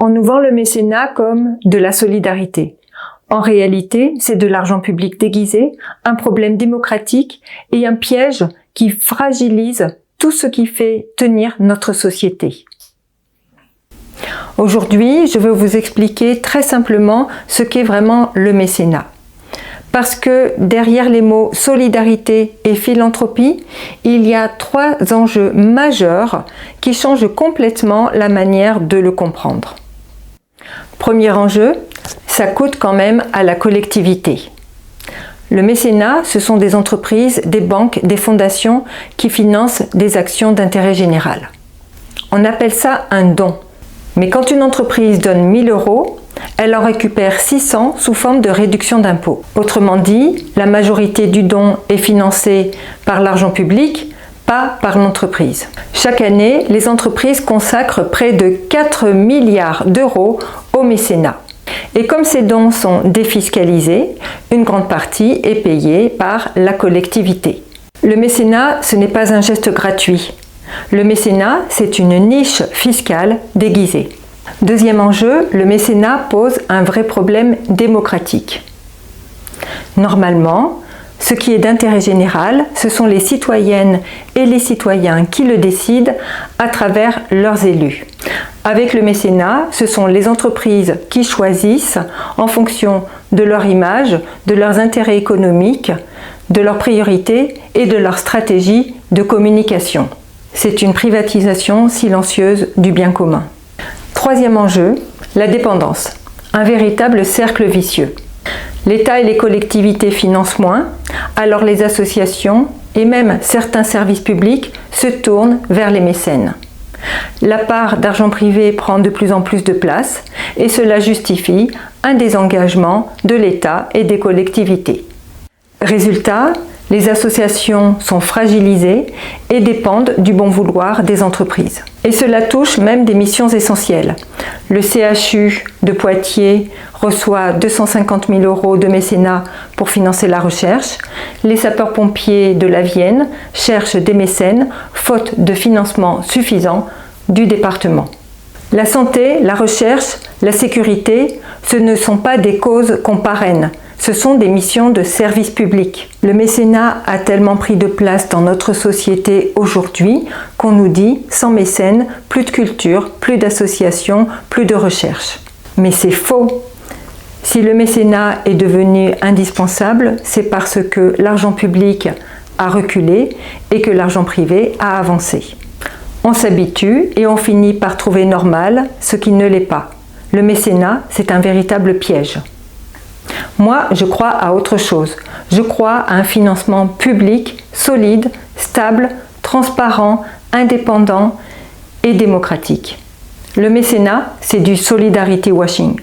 On nous vend le mécénat comme de la solidarité. En réalité, c'est de l'argent public déguisé, un problème démocratique et un piège qui fragilise tout ce qui fait tenir notre société. Aujourd'hui, je veux vous expliquer très simplement ce qu'est vraiment le mécénat. Parce que derrière les mots solidarité et philanthropie, il y a 3 enjeux majeurs qui changent complètement la manière de le comprendre. Premier enjeu, ça coûte quand même à la collectivité. Le mécénat, ce sont des entreprises, des banques, des fondations qui financent des actions d'intérêt général. On appelle ça un don. Mais quand une entreprise donne 1 000 €, elle en récupère 600 sous forme de réduction d'impôt. Autrement dit, la majorité du don est financée par l'argent public, pas par l'entreprise. Chaque année, les entreprises consacrent près de 4 milliards d'euros au mécénat. Et comme ces dons sont défiscalisés, une grande partie est payée par la collectivité. Le mécénat, ce n'est pas un geste gratuit. Le mécénat, c'est une niche fiscale déguisée. Deuxième enjeu, le mécénat pose un vrai problème démocratique. Normalement, ce qui est d'intérêt général, ce sont les citoyennes et les citoyens qui le décident à travers leurs élus. Avec le mécénat, ce sont les entreprises qui choisissent en fonction de leur image, de leurs intérêts économiques, de leurs priorités et de leur stratégie de communication. C'est une privatisation silencieuse du bien commun. Troisième enjeu, la dépendance, un véritable cercle vicieux. L'État et les collectivités financent moins, alors les associations et même certains services publics se tournent vers les mécènes. La part d'argent privé prend de plus en plus de place et cela justifie un désengagement de l'État et des collectivités. Résultat, les associations sont fragilisées et dépendent du bon vouloir des entreprises. Et cela touche même des missions essentielles. Le CHU de Poitiers reçoit 250 000 € de mécénat pour financer la recherche. Les sapeurs-pompiers de la Vienne cherchent des mécènes, faute de financement suffisant du département. La santé, la recherche, la sécurité, ce ne sont pas des causes qu'on parraine. Ce sont des missions de service public. Le mécénat a tellement pris de place dans notre société aujourd'hui qu'on nous dit sans mécène, plus de culture, plus d'associations, plus de recherche. Mais c'est faux. Si le mécénat est devenu indispensable, c'est parce que l'argent public a reculé et que l'argent privé a avancé. On s'habitue et on finit par trouver normal ce qui ne l'est pas. Le mécénat, c'est un véritable piège. Moi, je crois à autre chose. Je crois à un financement public, solide, stable, transparent, indépendant et démocratique. Le mécénat, c'est du solidarity washing.